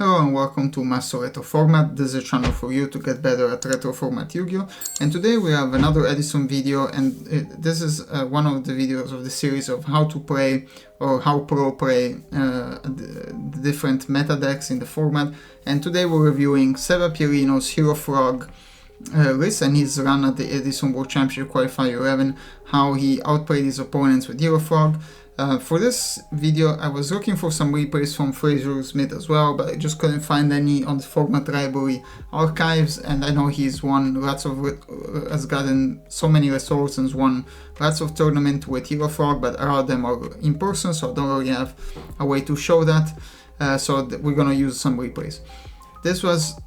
Hello and welcome to Master Retro Format. This is a channel for you to get better at retro format Yu-Gi-Oh! And today we have another Edison video, and this is one of the videos of the series of how to play or how pro play the different meta decks in the format. And today we're reviewing Sebapierino's Hero Frog list and his run at the Edison World Championship Qualifier 11, how he outplayed his opponents with Hero Frog. For this video, I was looking for some replays from Fraser Smith as well, but I just couldn't find any on the Format Library archives, and I know he's won lots of, has gotten so many results and won lots of tournaments with Hero Frog, but a lot of them are in person, so I don't really have a way to show that, so we're gonna use some replays. This was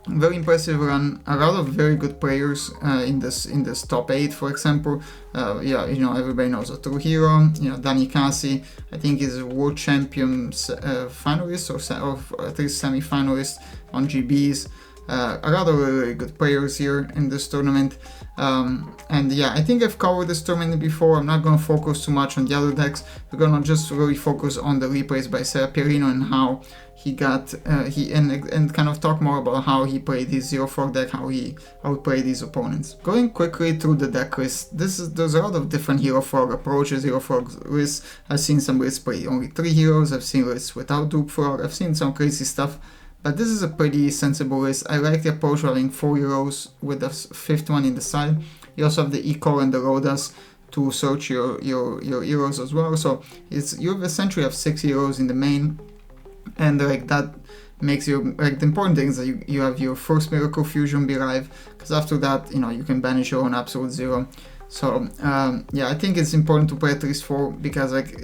very impressive run, a lot of very good players in this top 8, for example. Yeah, you know, everybody knows a true hero. You know, Danny Cassi, I think is a world champion finalist or at least semi-finalist on GBs. A lot of really good players here in this tournament. And yeah, I think I've covered this tournament before. I'm not going to focus too much on the other decks. We're going to just really focus on the replays by Sebapierino and how he got and kind of talk more about how he played his Zero Frog deck, how he outplayed his opponents. Going quickly through the deck list, there's a lot of different Hero Frog approaches, Hero Frog lists. I've seen some lists play only 3 heroes, I've seen lists without Dupe Frog, I've seen some crazy stuff. But this is a pretty sensible list. I like the approach of having 4 heroes with the 5th one in the side. You also have the Eco and the Rodas to search your heroes as well. So you essentially have 6 heroes in the main, and like that makes you, like, the important thing is that you have your first Miracle Fusion be live, because after that, you know, you can banish your own Absolute Zero. So yeah, I think it's important to play at least 4, because like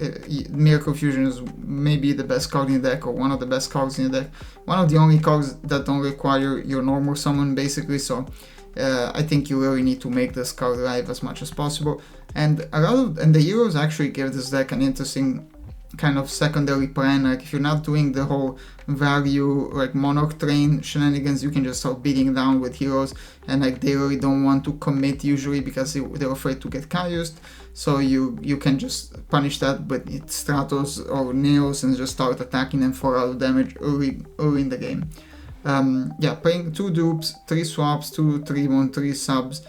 Miracle Fusion is maybe the best card in the deck, or one of the best cards in the deck, one of the only cards that don't require your normal summon basically. So I think you really need to make this card live as much as possible, and the heroes actually give this deck an interesting kind of secondary plan. Like, if you're not doing the whole value like Monarch train shenanigans, you can just start beating down with heroes, and like they really don't want to commit usually because they're afraid to get Kaiused. So you can just punish that with Stratos or Neos and just start attacking them for a lot of damage early in the game. Yeah, playing 2 dupes, 3 swaps, 2 3-1, 3 subs,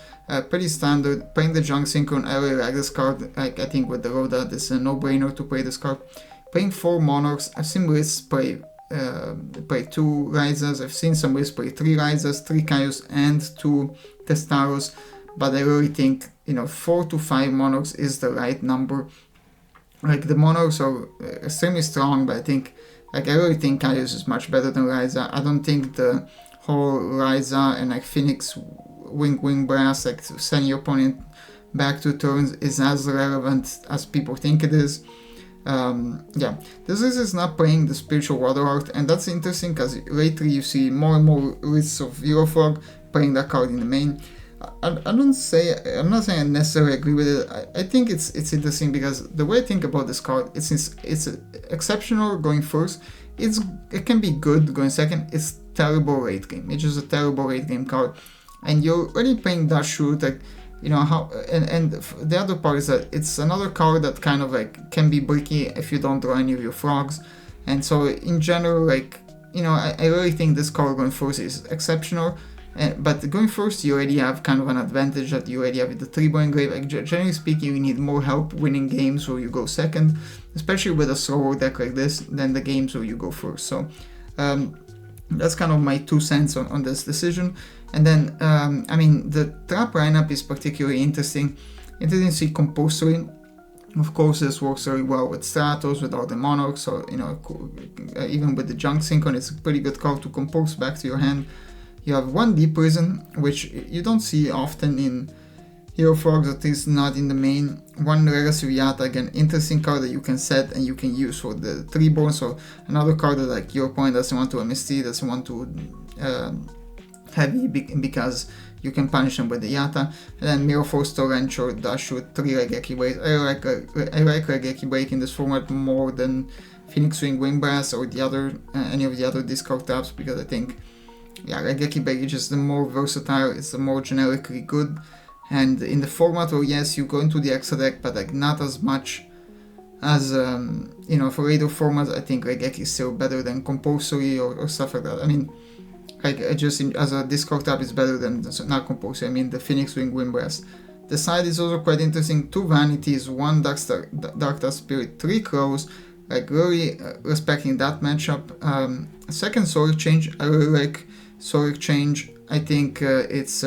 pretty standard. Playing the Junk Synchron, I really like this card. Like, I think with the Roda, this is a no-brainer to play this card. Playing 4 Monarchs, I've seen lists play 2 Raizas, I've seen some lists play 3 Raizas, 3 Kaius, and 2 Testaros, but I really think, you know, 4 to 5 Monarchs is the right number. Like, the Monarchs are extremely strong, but I think, like, I really think Kaius is much better than Raiza. I don't think the whole Raiza and like Phoenix Wing Brass, like sending your opponent back 2 turns, is as relevant as people think it is. Yeah, this is not playing the Spiritual Water Art, and that's interesting because lately you see more and more lists of Hero Frog playing that card in the main. I'm not saying I necessarily agree with it. I think it's interesting because the way I think about this card, it's exceptional going first. It can be good going second. It's terrible late game. It's just a terrible late game card, and you're already playing that shoot, like, you know how. And the other part is that it's another card that kind of like can be bricky if you don't draw any of your frogs, and so in general, like, you know, I really think this card going first is exceptional. But going first, you already have kind of an advantage that you already have the 3-boy engrave. Like, generally speaking, you need more help winning games where you go second, especially with a slower deck like this, than the games where you go first. So that's kind of my 2 cents on this decision. And then, I mean, the trap lineup is particularly interesting. Interesting to see compulsory. Of course, this works very well with Stratos, with all the Monarchs, so, you know, even with the Junk Synchron, it's a pretty good card to compulse back to your hand. You have 1 Deep Prison, which you don't see often in Hero Frogs, at least not in the main. 1 Regressive Yata, again, interesting card that you can set and you can use for the 3-born, so another card that, like, your opponent doesn't want to MST, doesn't want to heavy because you can punish them with the Yata. And then Mirror Force Torrential does shoot 3 Regeki Break. I like Regeki Break in this format more than Phoenix Wing Brass or any of the other discard taps, because I think, yeah, Regeki Break is just the more versatile, it's the more generically good, and in the format where, yes, you go into the extra deck, but like not as much as you know, for later formats, I think Regeki is still better than compulsory or stuff like that. I mean, like just as a discard type, it's better than not compulsory. I mean, the Phoenix Wing Windblast. The side is also quite interesting. 2 Vanities, 1 Dark Star Spirit, 3 Crows. Like really respecting that matchup. Second Soul Exchange, I really like Soul Exchange. I think it's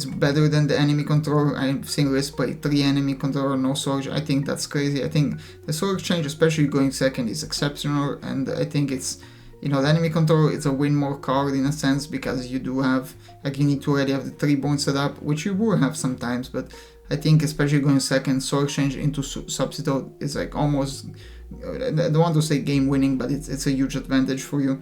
better than the enemy controller. I've seen Risk play 3 enemy controller, no Soul. I think that's crazy. I think the Soul Exchange, especially going second, is exceptional, and I think it's, you know, the enemy controller, it's a win more card in a sense, because you do have, like, you need to already have the 3 bones set up, which you will have sometimes, but I think especially going second, Soul Exchange into Substitute is like almost, I don't want to say game winning, but it's a huge advantage for you.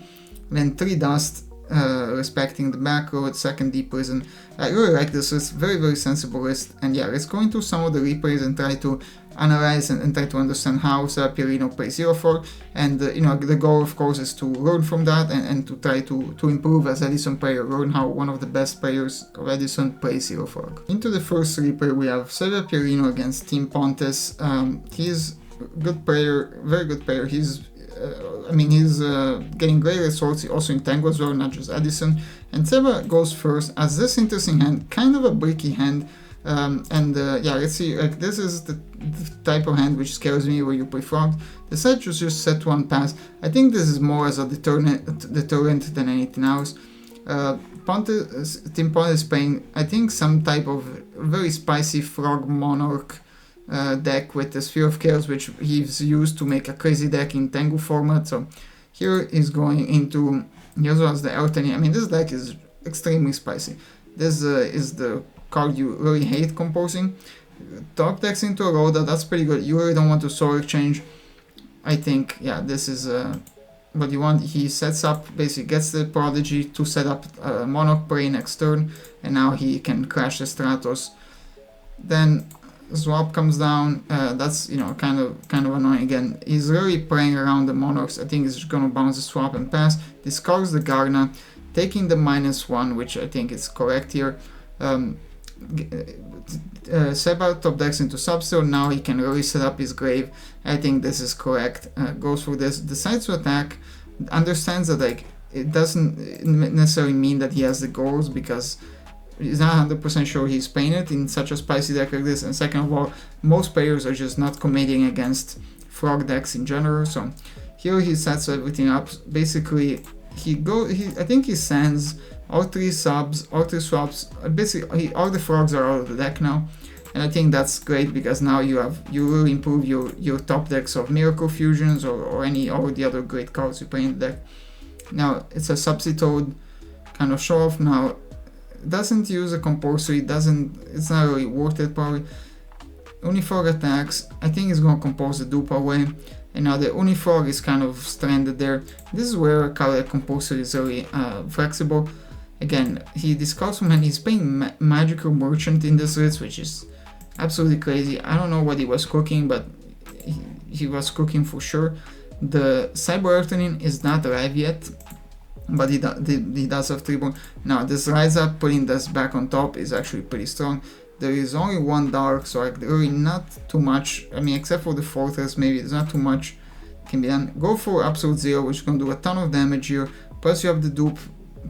And then 3 Dust, respecting the back row, second Deep Prison. I really like this list, very, very sensible list. And yeah, let's go into some of the replays and try to analyze and try to understand how Sebapierino plays 0-4. And you know, the goal of course is to learn from that and to try to improve as Edison player, learn how one of the best players of Edison plays 0-4. Into the first replay we have Sebapierino against Team Pontes. He's a good player, very good player. He's he's getting great results also in Tango as well, not just Edison. And Seba goes first, as this interesting hand, kind of a bricky hand. Yeah, let's see, like this is the type of hand which scares me, where you play frog. The set just set 1 pass. I think this is more as a deterrent than anything else. Team Pontes is playing, I think, some type of very spicy frog monarch deck with the Sphere of Chaos, which he's used to make a crazy deck in Tengu format. So here he's going into, he also has the Eltani. I mean, this deck is extremely spicy. This is the card you really hate composing. Top decks into a Rhoda, that's pretty good. You really don't want to Soul Exchange. I think, yeah, this is what you want. He sets up, basically gets the Prodigy to set up Monarch Prey next turn, and now he can crash the Stratos. Then Swap comes down. That's, you know, kind of annoying. Again, he's really playing around the Monarchs. I think he's gonna bounce the Swap and pass. Discards the Garna, taking the -1, which I think is correct here. Seba top decks into Substone. Now he can really set up his grave. I think this is correct. Goes for this, decides to attack, understands that like it doesn't necessarily mean that he has the goals, because he's not 100% sure he's playing it in such a spicy deck like this. And second of all, most players are just not committing against frog decks in general. So here he sets everything up. Basically, I think he sends all 3 subs, all 3 swaps. Basically, all the frogs are out of the deck now. And I think that's great, because now you really improve your top decks of Miracle Fusions or all the other great cards you play in the deck. Now it's a Substitute kind of show off. Now doesn't use a compulsory, it's not really worth it probably. Unifrog attacks, I think he's gonna compose the dupe away, and now the Unifrog is kind of stranded there. This is where a card like compulsory is really flexible. Again, he discards from hand, he's playing Magical Merchant in this list, which is absolutely crazy. I don't know what he was cooking, but he was cooking for sure. The Cyber Earthening is not alive yet, but he does have 3 bones. Now this Rise Up, putting this back on top, is actually pretty strong. There is only 1 dark, so like really not too much. I mean, except for the Fortress, maybe there's not too much can be done. Go for Absolute Zero, which is going to do a ton of damage here. Plus you have the dupe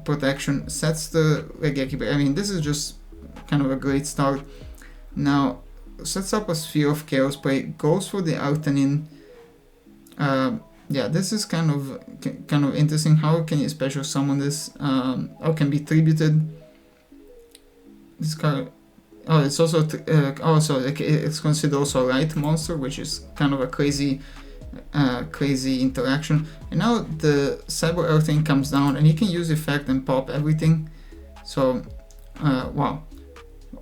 protection, sets the Regeki. I mean, this is just kind of a great start. Now sets up a Sphere of Chaos play, goes for the Altanin. Yeah, this is kind of interesting. How can you special summon this? How can be tributed? This card. Oh, it's also it's considered also a light monster, which is kind of a crazy interaction. And now the Cyber Earthing comes down, and you can use effect and pop everything. So, wow.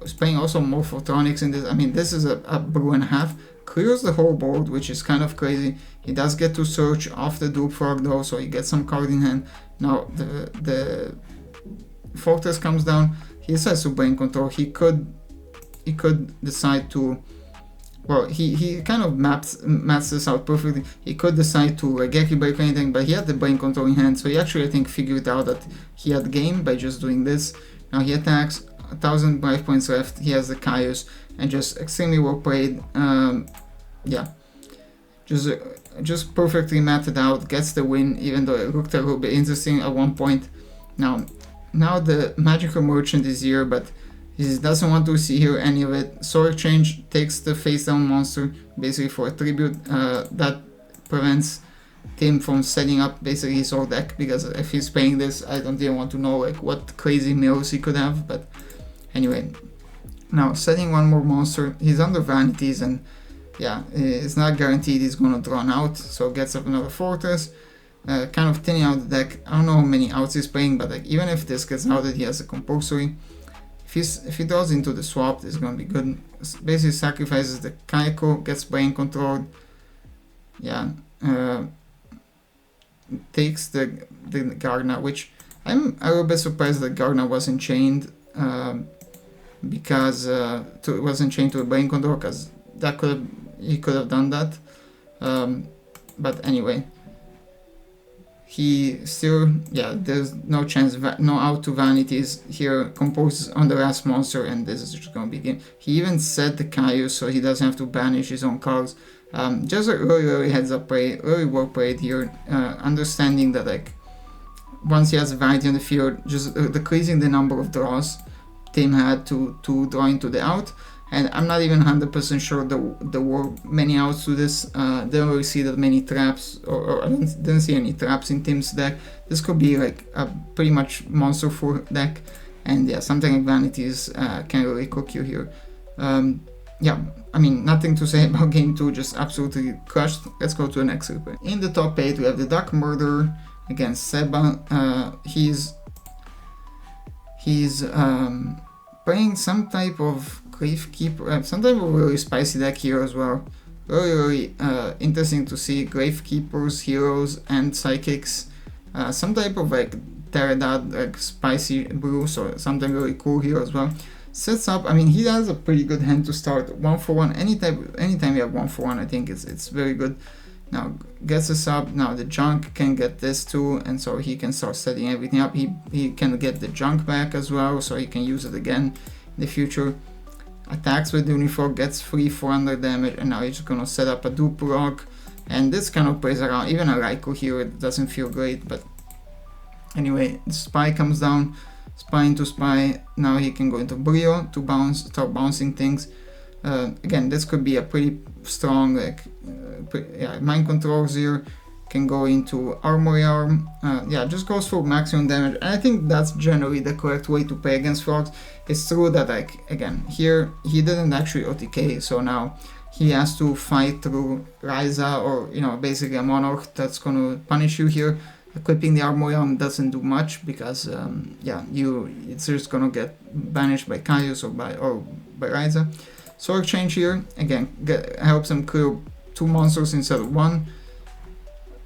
It's playing also more Photonics in this. I mean, this is a brew and a half. Clears the whole board, which is kind of crazy. He does get to search off the Dupe Frog though, so he gets some card in hand. Now the Fortress comes down. He decides to Brain Control. He could decide to, well, he kind of maps this out perfectly. He could decide to Regeki break or anything, but he had the Brain Control in hand, so he actually, I think, figured out that he had game by just doing this. Now he attacks, 1000 life points left, he has the Caius, and just extremely well played. Yeah, just perfectly matted out, gets the win, even though it looked a little bit interesting at one point. Now the Magical Merchant is here, but he doesn't want to see here any of it. Sword Exchange takes the face down monster basically for a tribute. That prevents him from setting up basically his whole deck, because if he's playing this, I don't even want to know like what crazy mills he could have. But anyway, now setting one more monster, he's under vanities, and yeah, it's not guaranteed he's gonna draw an out, so gets up another fortress, kind of thinning out the deck. I don't know how many outs he's playing, but like even if this gets outed, he has a compulsory. If he draws into the swap, this is gonna be good. Basically sacrifices the Kaiko, gets brain controlled. Yeah, takes the Garna, which I'm a little bit surprised that Garna wasn't chained, because it wasn't chained to a brain control, because that he could have done that. But anyway, he still, yeah, there's no chance, no out to vanities here, composes on the last monster, and this is just gonna be game. He even set the Kaiju, so he doesn't have to banish his own cards. Just a really heads up play, really well played here, understanding that like once he has vanity on the field, just decreasing the number of draws team had to draw into the out. And I'm not even 100% sure there were many outs to this. Didn't really see that many traps, or I didn't see any traps in Tim's deck. This could be like a pretty much monster full deck, and yeah, something like vanities can really cook you here. Yeah, I mean, nothing to say about game 2, just absolutely crushed. Let's go to the next replay. In the top 8 we have the Dark Murderer against Seba. He's playing some type of Gravekeeper, some type of really spicy deck here as well. Really interesting to see Gravekeepers, Heroes, and Psychics. Some type of like Pterodad, like spicy brew, so something really cool here as well. Sets up, I mean, he has a pretty good hand to start. 1-for-1, anytime you have 1-for-1, I think it's very good. Now gets us up. Now the junk can get this too, and so he can start setting everything up. He can get the junk back as well, so he can use it again in the future. Attacks with Uniform, gets free 400 damage, and now he's just gonna set up a dupe rock, and this kind of plays around. Even a Raikou here, it doesn't feel great, but anyway, the Spy comes down, Spy into Spy. Now he can go into Brio to start bouncing things. Again, this could be a pretty strong like mind controls here. Can go into Armory Arm. Yeah, just goes for maximum damage, and I think that's generally the correct way to play against frogs. It's true that like again here he didn't actually OTK, so now he has to fight through Ryza, or basically a Monarch that's gonna punish you here. Equipping the Armory Arm doesn't do much, because yeah, it's just gonna get banished by Kaius or by Ryza. Sword Exchange here again helps him clear 2 monsters instead of 1.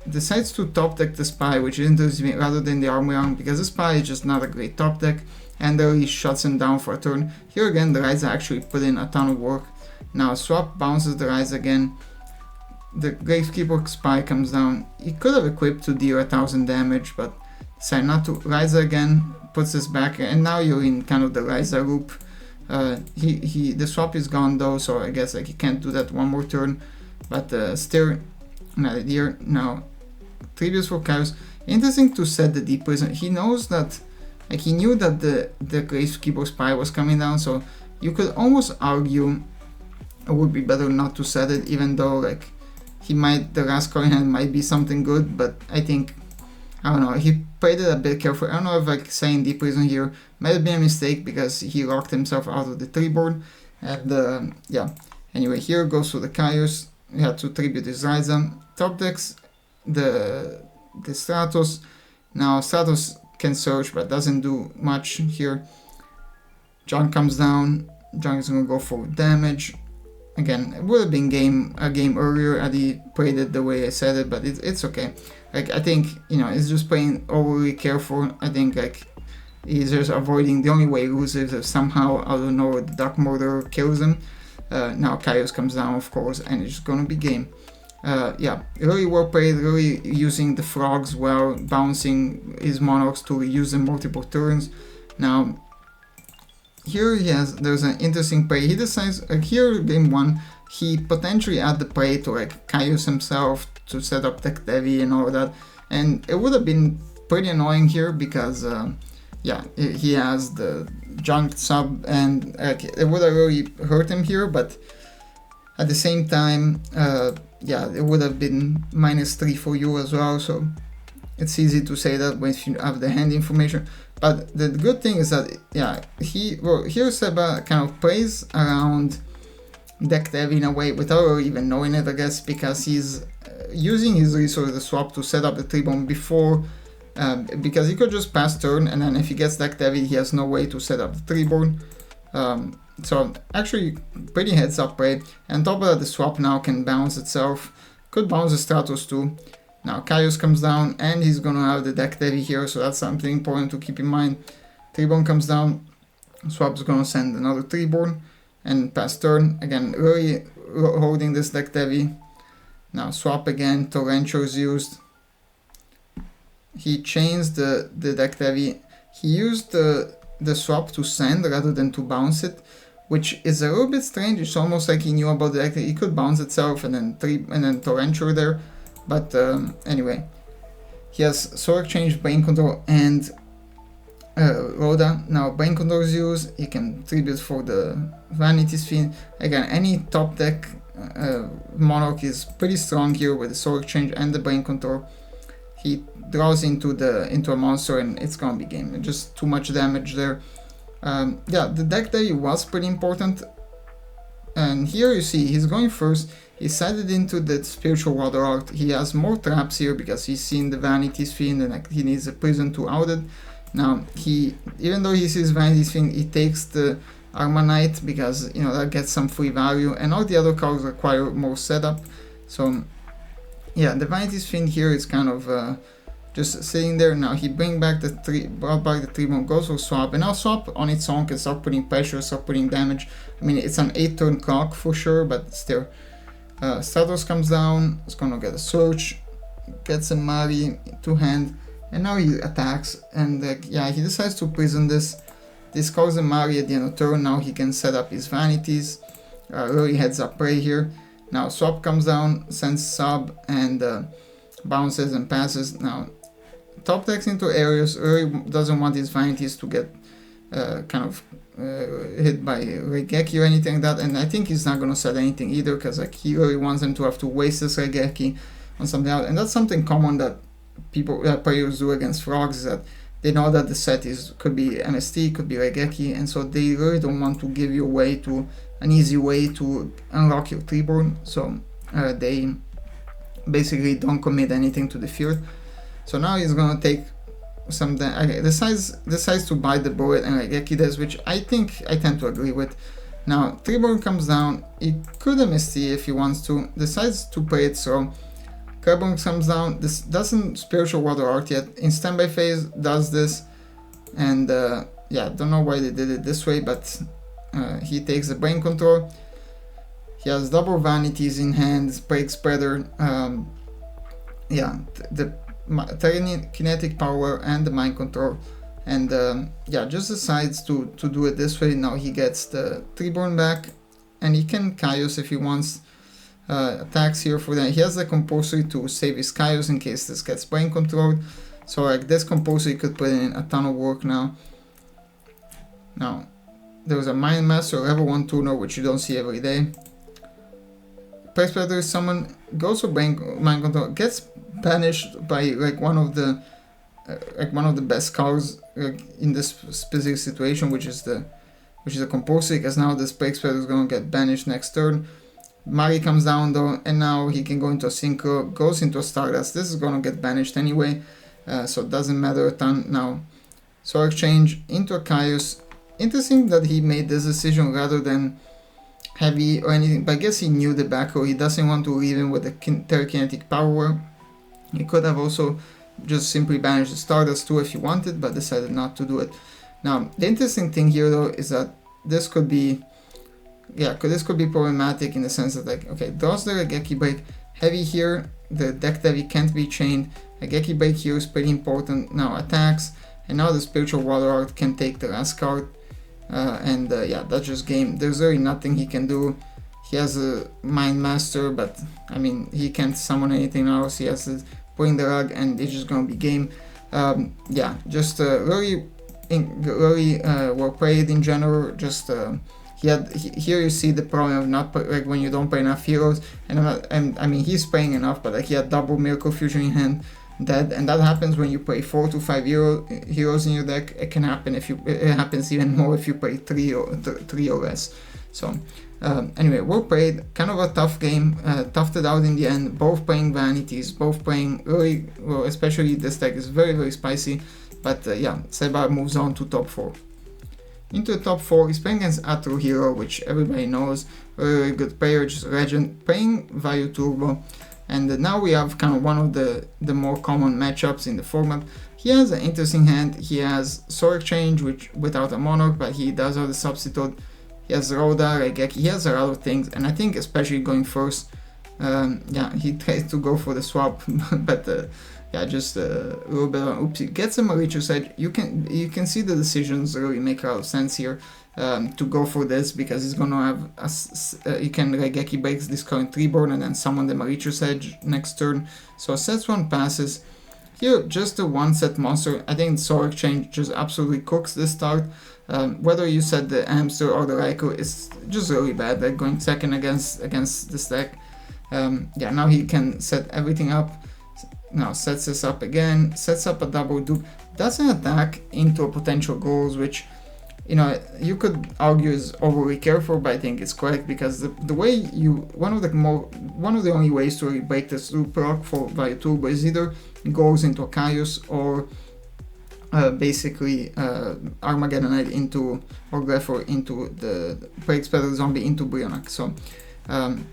Decides to top deck the Spy, which is interesting, rather than the Armory Arm, because the Spy is just not a great top deck, and really shuts him down for a turn. Here again, the Ryza actually put in a ton of work. Now swap bounces the Ryza again. The Gravekeeper Spy comes down. He could have equipped to deal 1000 damage, but decided not to. Ryza again puts this back, and now you're in kind of the Ryza loop. The swap is gone though, so I guess like he can't do that one more turn. But still, not here. Now tributes for Chaos. Interesting to set the Deep Prison. He knows that, like he knew that the Gravekeeper Spy was coming down, so you could almost argue it would be better not to set it, even though like the Rascal hand might be something good, but I think, I don't know, he played it a bit careful. I don't know if like saying Deep Prison here might have been a mistake, because he locked himself out of the 3-board, and yeah, anyway, here goes for the Kaius. We had to tribute his Ryza. Top decks the Stratos. Now Stratos can search, but doesn't do much here. Junk comes down. Junk is gonna go for damage. Again, it would have been a game earlier had he played it the way I said it, but it's okay. Like I think he's just playing overly careful. I think like he's just avoiding. The only way he loses is if somehow, I don't know, the Dark Murderer kills him. Now Kaios comes down, of course, and it's gonna be game. Yeah, really well played, really using the frogs well, bouncing his Monarchs to use them multiple turns. Now, here there's an interesting play. He decides, here game 1, he potentially had the play to like YuGiOh himself to set up Deck Devi and all that, and it would have been pretty annoying here because yeah, he has the junk sub, and it would have really hurt him here, but at the same time, yeah, it would have been -3 for you as well, so it's easy to say that when you have the hand information. But the good thing is that, yeah, here Seba kind of plays around Deck Dev in a way without really even knowing it, I guess, because he's using his resource, the swap, to set up the Tribune before, because he could just pass turn, and then if he gets Deck Dev, he has no way to set up the Tribune. So actually pretty heads up play. And on top of that, the swap now can bounce itself, could bounce the Stratos too. Now YuGiOh comes down, and he's gonna have the Deck Devi here, so that's something important to keep in mind. Tribune comes down, swap's gonna send another Tribune and pass turn. Again, really holding this Deck Devi. Now swap again, Torrential is used. He chains the Deck Devi. He used the swap to send rather than to bounce it, which is a little bit strange. It's almost like he knew about the Deck Devi. He could bounce itself and then Torrential there. But anyway, he has Soul Exchange, Brain Control, and Rhoda. Now Brain Control is used. He can tribute for the Vanity Sphere. Again, any top deck Monarch is pretty strong here with the Soul Exchange and the Brain Control. He draws into a monster, and it's gonna be game. Just too much damage there. Yeah, the Deck Devi was pretty important. And here you see he's going first. He sided into the Spiritual Water Art. He has more traps here because he's seen the Vanity Sphere, and he needs a prison to out it. Now even though he sees Vanity Sphere, he takes the Armanite because, you know, that gets some free value, and all the other cards require more setup. So yeah, the Vanity Sphere here is kind of just sitting there. Now he brought back the Tribune, goes for swap, and now swap on its own can start putting pressure, start putting damage. I mean, it's an 8-turn clock for sure, but still. Stratos comes down, it's gonna get a search, gets a Mari to hand, and now he attacks, and yeah, he decides to prison this. This calls a Mari at the end of turn. Now he can set up his vanities, really heads up play here. Now swap comes down, sends sub, and bounces and passes. Now top decks into areas, really doesn't want his vanities to get kind of hit by Regeki or anything like that, and I think he's not gonna set anything either, because like he really wants them to have to waste this Regeki on something else, and that's something common that players do against frogs, is that they know that the set could be MST, could be Regeki, and so they really don't want to give you an easy way to unlock your Tribune, so they basically don't commit anything to the field. So now he's gonna take decides to bite the bullet, and Regeki does, which I think I tend to agree with. Now Tribune comes down, he could MST if he wants to, decides to play it so. Carbon comes down, this doesn't Spiritual Water Art yet, in standby phase does this, and yeah, don't know why they did it this way, but he takes the Brain Control. He has double vanities in hand, Break Spreader, yeah, the Kinetic Power and the Mind Control, and yeah, just decides to do it this way. Now he gets the Tribune back, and he can YuGiOh if he wants. Attacks here for that. He has the Compulsory to save his YuGiOh in case this gets Brain Controlled. So like this Compulsory could put in a ton of work now. Now there was a Mind Master level 1 tuner, which you don't see every day. Press Predator is summoned, goes for Mind Control, gets banished by like one of the best cards in this specific situation, which is a Compulsory, because now this Break Spreader is gonna get banished next turn. Mari comes down though, and now he can go into a Synchro, goes into a Stardust. This is gonna get banished anyway, so it doesn't matter a ton. Now Soul Exchange into a YuGiOh. Interesting that he made this decision rather than heavy or anything, but I guess he knew the back row. He doesn't want to leave him with the Telekinetic Power. He could have also just simply banished the Stardust too if he wanted, but decided not to do it. Now the interesting thing here though is that this could be problematic in the sense that, like, okay, draws the Regeki Break, heavy here, the Deck Devi can't be chained, Regeki Break here is pretty important, now attacks, and now the Spiritual Water Art can take the last card, and yeah, that's just game. There's really nothing he can do. He has a Mind Master, but I mean, he can't summon anything else. He has to put in the rug, and it's just gonna be game. Yeah, just really well played in general. Just here you see the problem of not like when you don't play enough heroes, and I mean he's playing enough, but like he had double Miracle Fusion in hand. And that happens when you play 4 to 5 heroes in your deck. It can happen if you. It happens even more if you play three or less. So anyway, well played. Kind of a tough game. Toughed it out in the end. Both playing vanities. Both playing really well. Especially this deck is very, very spicy. But yeah, Seba moves on to top 4. Into the top 4, he's playing against Atro Hero, which everybody knows. Very good player, just a legend. Playing Vayu Turbo. And now we have kind of one of the more common matchups in the format. He has an interesting hand. He has Soul Exchange, which without a Monarch, but he does have the Substitute. He has Rhoda, Raigeki. He has a lot of things, and I think especially going first, yeah, he tries to go for the swap, but yeah, just a little bit of an oopsie. Gets a Malicious Edge. You can see the decisions really make a lot of sense here. To go for this, because he's gonna have you can Raigeki breaks this current Reborn and then summon the Malicious Edge next turn. So sets 1 passes. Here, just a 1-set monster. I think Soul Exchange just absolutely cooks this start. Whether you set the Hamster or the Raikou is just really bad. Like going second against this deck. Yeah, now he can set everything up. Now sets this up again. Sets up a double dupe. Does an attack into a potential goals, which, you know, you could argue is overly careful, but I think it's correct, because the way one of the only ways to really break this loop proc for Vayu Turbo is either goes into a Caius or basically Armageddonite into, or Greffer into the breaks better zombie into Brionac. So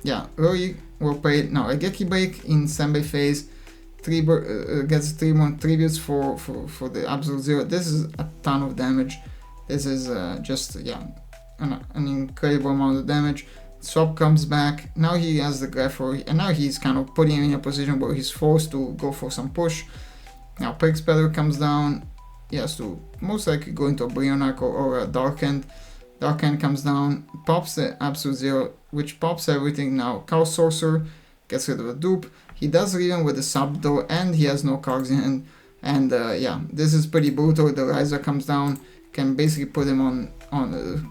yeah, really well played. Now Raigeki break in Senbei phase. Gets 3 more tributes for the absolute 0. This is a ton of damage. This is just, yeah, an incredible amount of damage. Swap comes back. Now he has the Greffer, and now he's kind of putting him in a position where he's forced to go for some push. Now Perk Speller comes down. He has to most likely go into a Brionac or a Dark End. Dark End comes down, pops the Absolute 0, which pops everything. Now Chaos Sorcerer gets rid of a dupe. He does Riven with the sub though, and he has no cards in hand. And yeah, this is pretty brutal. The Riser comes down, can basically put him on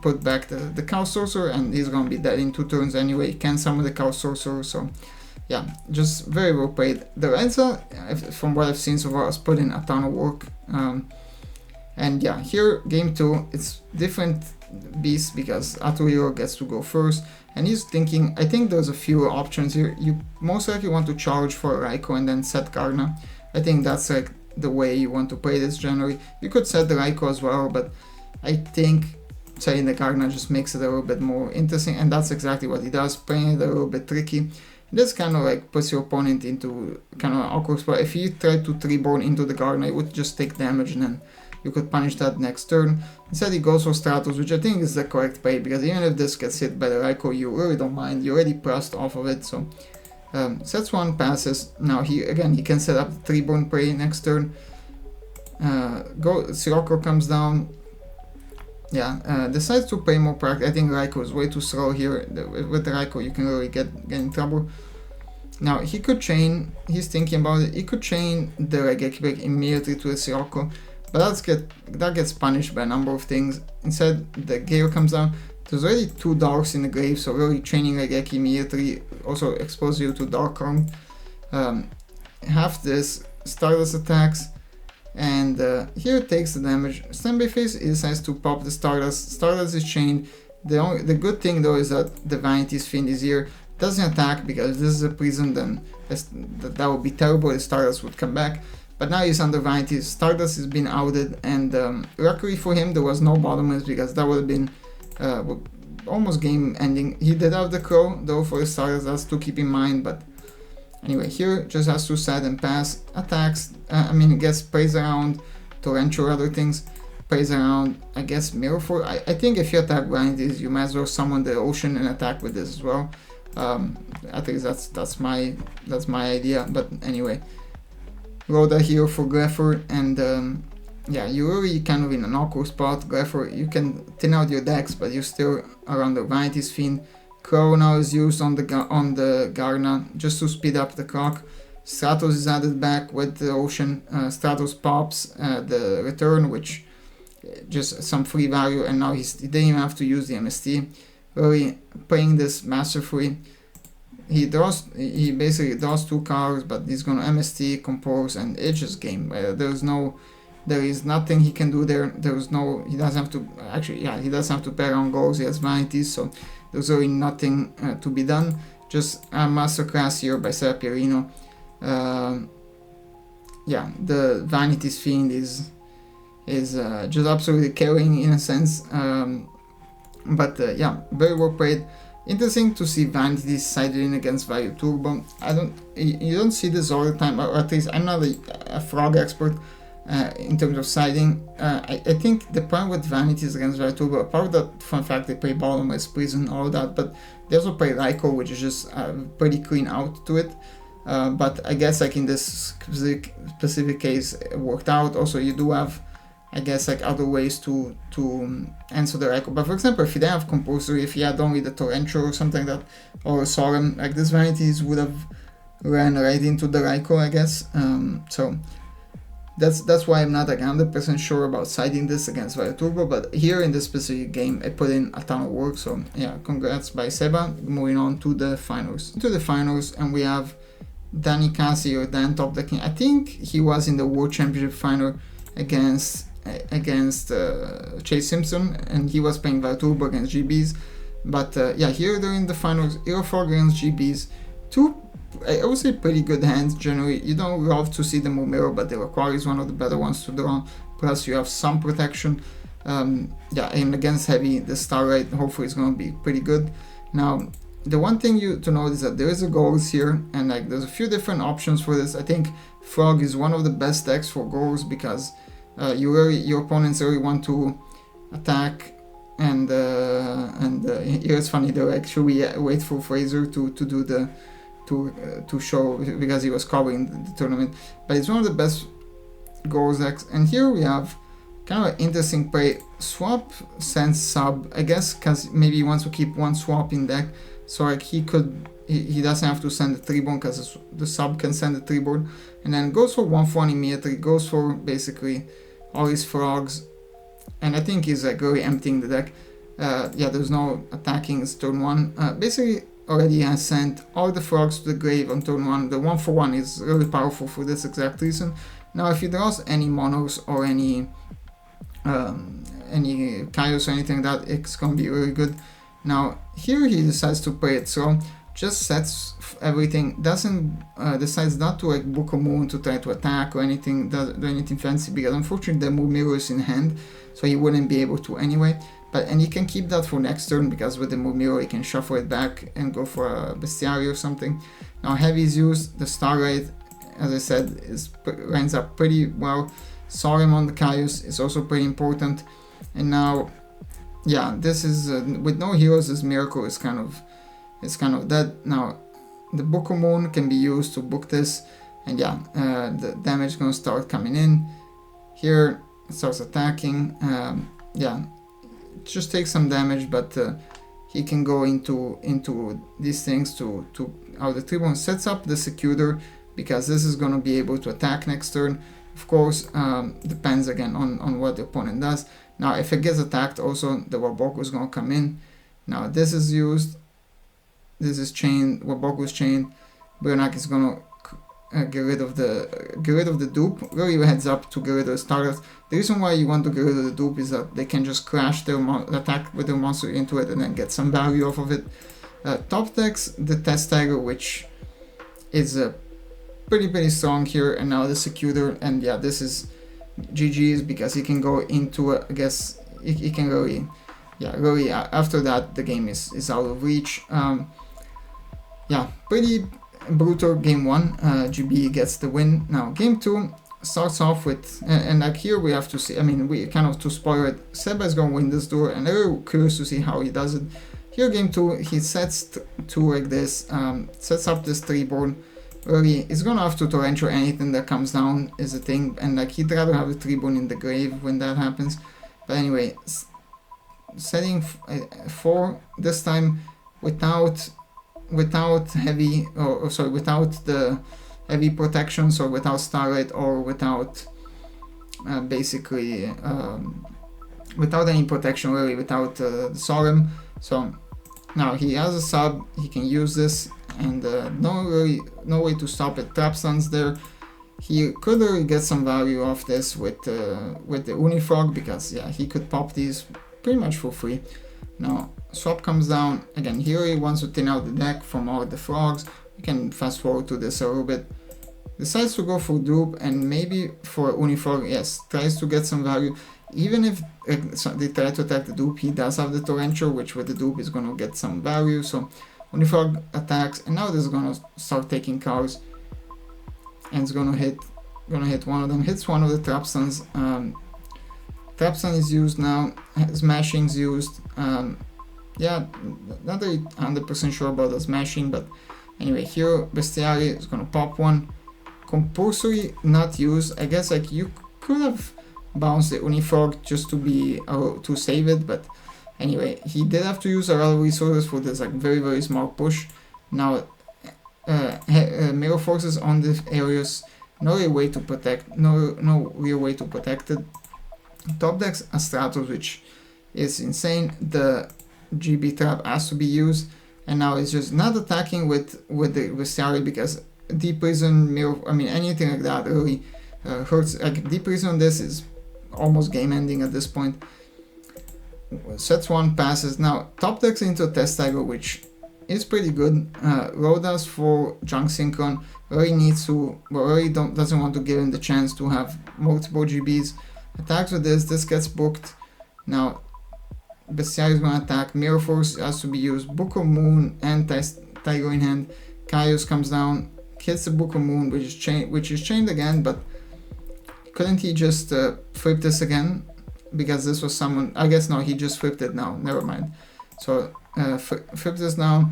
put back the Chaos Sorcerer, and he's gonna be dead in 2 turns anyway. He can summon the Chaos Sorcerer, so yeah, just very well played. The Renza, from what I've seen so far, has put in a ton of work. And yeah, here game 2, it's different beast because Atuhiro gets to go first, and he's thinking, I think there's a few options here. You most likely want to charge for Raikou and then set Karna. I think that's like the way you want to play this generally. You could set the Raikou as well, but I think setting the Karna just makes it a little bit more interesting, and that's exactly what he does, playing it a little bit tricky. This kind of like puts your opponent into kind of an awkward spot. If you try to 3-born into the Karna, it would just take damage, and then you could punish that next turn. Instead he goes for Stratos, which I think is the correct play, because even if this gets hit by the Raikou, you really don't mind. You already pressed off of it, so sets 1, passes. Now he can set up the 3-born prey next turn. Sirocco comes down. Yeah, decides to play more practice. I think Raikou is way too slow here. With the Raikou you can really get in trouble. Now he could chain, he's thinking about it, he could chain the Raigeki back immediately to the Sirocco, but that gets punished by a number of things. Instead, the Gale comes down. There's already 2 Darks in the grave, so really chaining Raigeki immediately also exposes you to Dark Arm. Half this, Stardust attacks, and here it takes the damage. Senbei phase, he decides to pop the Stardust. Stardust is chained. The good thing though is that the Vanity's Fiend is here. Doesn't attack, because if this is a prison, then that would be terrible. The Stardust would come back. But now he's under Vanity. Stardust has been outed, and luckily for him there was no bottomless, because that would have been almost game ending. He did have the Crow though for the Stardust, that's to keep in mind, but anyway, here just has to set and pass. Attacks, he gets plays around Torrential, other things, plays around, I guess Mirror Force. I think if you attack Vanities, you might as well summon the Ocean and attack with this as well. At least that's my idea, but anyway. Rhoda here for Greffer, and yeah, you're really kind of in an awkward spot. Greffer, you can thin out your decks, but you're still around the Vanity's Fiend. Crow now is used on the Garna just to speed up the clock. Stratos is added back with the Ocean. Stratos pops the return, which just some free value, and now he didn't even have to use the MST. Really playing this masterfully. He basically draws 2 cards, but he's gonna MST, compose, and it's just game. There is nothing he can do there. He doesn't have to, actually, yeah, he doesn't have to pair on goals, he has vanities, so there's really nothing to be done. Just a masterclass here by Sebapierino. Yeah, the Vanities Fiend is just absolutely killing in a sense. But yeah, very well played. Interesting to see Vanities sided in against Vayu Turbo. You don't see this all the time, or at least I'm not a frog expert in terms of siding. I think the problem with Vanities against Vayu Turbo, apart from that fun fact they play Bottomless Prison, all that, but they also play Raiko, which is just pretty clean out to it. But I guess like in this specific case it worked out. Also, you do have, I guess, like other ways to answer the Raiko. But for example, if you didn't have Compulsory, if you had only the Torrential or something like that, or Solemn, like this Vanities would have ran right into the Raiko, I guess. So that's why I'm not like 100% sure about siding this against Vayu Turbo. But here in this specific game, I put in a ton of work. So yeah, congrats by Seba. Moving on to the finals. And we have Danny Cassi, or Dan Top Decking. I think he was in the World Championship final against Chase Simpson, and he was playing Vayu Turbo against GBs. But yeah, here during the finals, Hero Frog against GBs, 2, I would say, pretty good hands generally. You don't love to see the Mumero, but the Aquari is one of the better ones to draw. Plus you have some protection. Yeah, and against Heavy, the Starlight hopefully is going to be pretty good. Now, the one thing to note is that there is a goals here, and like there's a few different options for this. I think Frog is one of the best decks for goals because your opponents really want to attack, and here it's funny, they're like, should we wait for Fraser to do the to show, because he was covering the tournament. But it's one of the best goals decks. And here we have kind of an interesting play. Swap sends sub, I guess, because maybe he wants to keep one swap in deck, so like he doesn't have to send the 3-board because the sub can send the 3-board, and then goes for 1/1 immediately, goes for basically all his frogs, and I think he's like really emptying the deck. Yeah, there's no attacking, it's turn 1. Basically already has sent all the frogs to the grave on turn 1. The 1/1 is really powerful for this exact reason. Now if he draws any monos or any Kaios or anything like that, it's gonna be really good. Now here he decides to play it, so just sets everything, decides not to like book a moon to try to attack or anything, do anything fancy, because unfortunately the moon mirror is in hand, so he wouldn't be able to anyway. And he can keep that for next turn, because with the moon mirror he can shuffle it back and go for a bestiary or something. Now Heavy is used, the Starlight, as I said, lines up pretty well. Solemn on the Caius is also pretty important. And now, yeah, this is with no heroes, this miracle is kind of dead. Now the Book of Moon can be used to book this, and yeah, the damage is gonna start coming in. Here it starts attacking. Yeah, it just takes some damage, but he can go into these things to the Tribune sets up the Secutor, because this is gonna be able to attack next turn. Of course, depends again on what the opponent does. Now if it gets attacked, also the Waboku is gonna come in. Now this is used. This is chained. Waboku is chained. Brionak is gonna get rid of the dupe. Really heads up to get rid of the starters. The reason why you want to get rid of the dupe is that they can just crash their attack with their monster into it and then get some value off of it. Top decks the Test Tiger, which is pretty strong here, and now the Secutor, and yeah, this is GG's, because he can go into I guess he can really after that the game is out of reach. Yeah, pretty brutal game 1. GB gets the win. Now game 2 starts off with, and like here we have to see, I mean, we kind of to spoil it, Seba is gonna win this duel, and I'm very curious to see how he does it. Here game 2 he sets 2 like this, sets up this 3-board. Really, he's gonna have to torrential anything that comes down is a thing, and like he'd rather have the 3-board in the grave when that happens. But anyway, setting 4 this time without heavy, or sorry, without the heavy protections, or without Starlight, or without basically without any protection, really, without the Solemn. So now he has a sub, he can use this, and no way to stop it. Trap stuns there. He could really get some value off this with the Unifrog, because yeah, he could pop these pretty much for free. Now swap comes down again. He really wants to thin out the deck from all the frogs. We can fast forward to this a little bit. Decides to go for dupe, and maybe for Unifrog, yes, tries to get some value. Even if they try to attack the dupe, he does have the Torrential, which with the dupe is going to get some value. So Unifrog attacks, and now this is going to start taking cards, and it's going to hit one of them. Hits one of the trap stuns. Trap stun is used now. Smashing's used. Yeah, not really 100% sure about the smashing, but anyway, here Bestiary is going to pop one. Compulsory not used. I guess like you could have bounced the Unifrog just to be to save it, but anyway, he did have to use a lot of resources for this like very small push. Now Mirror Forces on the areas, no real way to protect, no real way to protect it. Top decks a Stratos, which is insane. The GB trap has to be used, and now it's just not attacking with the Bestiary, because Deep Prison, Mirror, I mean anything like that really hurts. Like Deep Prison on this is almost game ending at this point. Sets 1 passes. Now top decks into Test Tiger, which is pretty good. Rodas for Junk Synchron really needs to, well, really doesn't want to give him the chance to have multiple GBs. Attacks with this gets booked. Now Bestiary is going to attack. Mirror Force has to be used. Book of Moon and Tiger in hand. Caius comes down, hits the Book of Moon, which is chained again, but couldn't he just flip this again? Because this was someone, I guess no, he just flipped it now, never mind. So flip this now,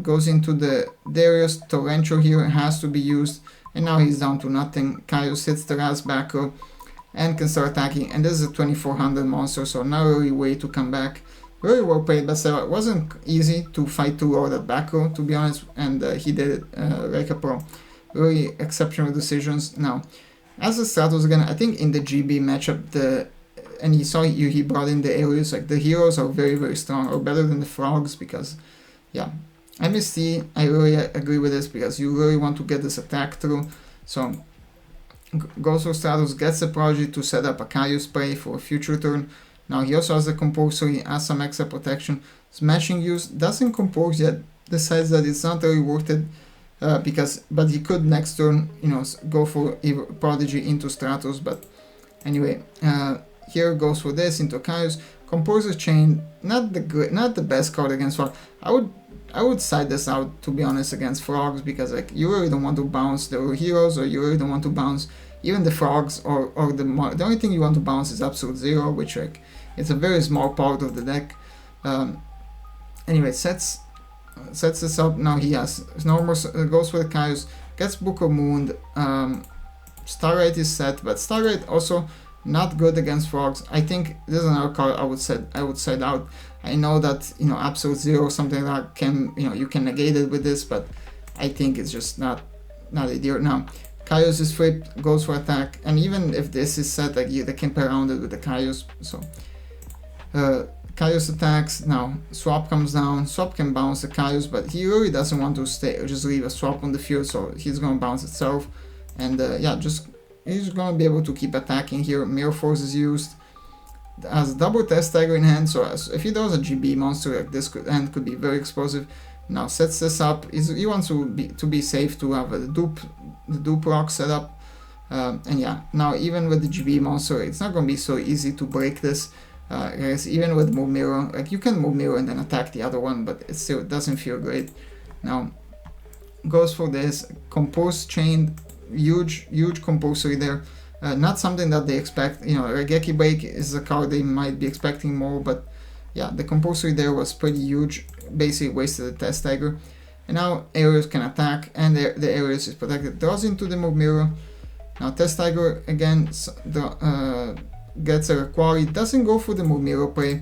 goes into the Darius. Torrential here has to be used, and now he's down to nothing. Caius hits the Rasbacker and can start attacking, and this is a 2400 monster, so now really way to come back. Very well played by Seba. It wasn't easy to fight through all that back row, to be honest, and he did it like a pro. Really exceptional decisions. Now, as the Stratos again, I think in the GB matchup, and you saw he brought in the areas, like the heroes are very strong, or better than the frogs, because yeah, MST, I really agree with this, because you really want to get this attack through. So goes for Stratos, gets the Prodigy to set up a Caius spray for a future turn. Now he also has the Compulsory, has some extra protection. Smashing use, doesn't compose yet, decides that it's not really worth it, but he could next turn, go for Prodigy into Stratos. But anyway, here goes for this into Caius. Composer Chain, not the best card against Frogs. I would side this out, to be honest, against Frogs, because like you really don't want to bounce the heroes, or you really don't want to bounce even the Frogs, or the only thing you want to bounce is Absolute Zero, which like it's a very small part of the deck. Anyway, sets this up. Now he has normal, goes for the Caius, gets Book of Moon. Starlight is set, but Starlight also not good against Frogs. I think this is another card I would side out. I know that Absolute Zero, something like that, can you can negate it with this, but I think it's just not ideal. Now Caius is flipped, goes for attack, and even if this is set, like they can play around it with the Caius. So Caius attacks. Now Swap comes down. Swap can bounce the Caius, but he really doesn't want to stay or just leave a Swap on the field, so he's gonna bounce itself. And yeah, he's gonna be able to keep attacking here. Mirror Force is used. Has a double Test Tiger in hand, so if he does a GB monster like this, could be very explosive. Now sets this up. He wants to be safe, to have the dupe rock set up. And yeah, now even with the GB monster, it's not gonna be so easy to break this. Even with Move Mirror, like you can Move Mirror and then attack the other one, but it still doesn't feel great. Now goes for this Compose Chain, huge compulsory there. Not something that they expect. Regeki Break is a card they might be expecting more, but yeah, the compulsory there was pretty huge. Basically wasted the Test Tiger. And now Areas can attack, and the Areas is protected. Draws into the Move Mirror. Now Test Tiger again gets a quality. Doesn't go for the Move Mirror play,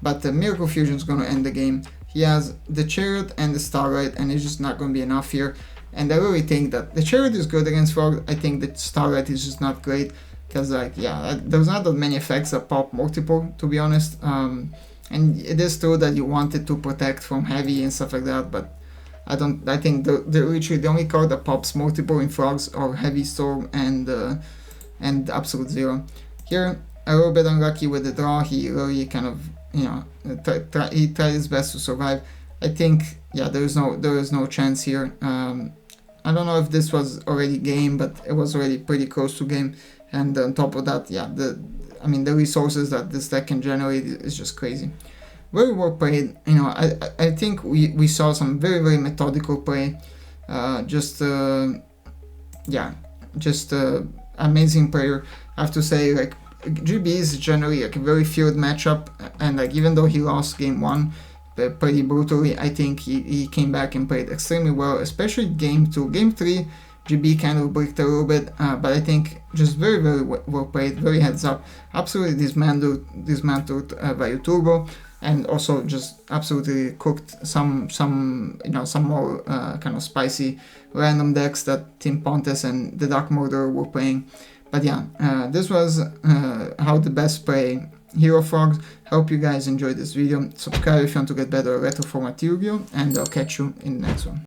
but the Miracle Fusion is going to end the game. he has the Chariot and the Starlight, and it's just not going to be enough here. And I really think that the Chariot is good against Frogs. I think the Starlight is just not great, because like, yeah, there's not that many effects that pop multiple, to be honest. And it is true that you wanted to protect from heavy and stuff like that, but I think literally the only card that pops multiple in Frogs are Heavy Storm and Absolute Zero. Here, a little bit unlucky with the draw. He really kind of, you know, he tried his best to survive. I think, yeah, there is no chance here. I don't know if this was already game, but it was already pretty close to game. And on top of that, yeah, the resources that this deck can generate is just crazy. Very well played. You know, I think we saw some very, very methodical play. Amazing player. I have to say, like, GB is generally like a very field matchup, and like even though he lost game 1 pretty brutally, I think he came back and played extremely well, especially game 2. Game 3, GB kind of bricked a little bit, but I think just very, very well played, very heads up, absolutely dismantled Vayu Turbo, and also just absolutely cooked some more kind of spicy random decks that Team Pontes and the Dark Murderer were playing. But yeah, this was how the best play Hero Frogs. Hope you guys enjoyed this video. Subscribe if you want to get better retro format Yu-Gi-Oh, and I'll catch you in the next one.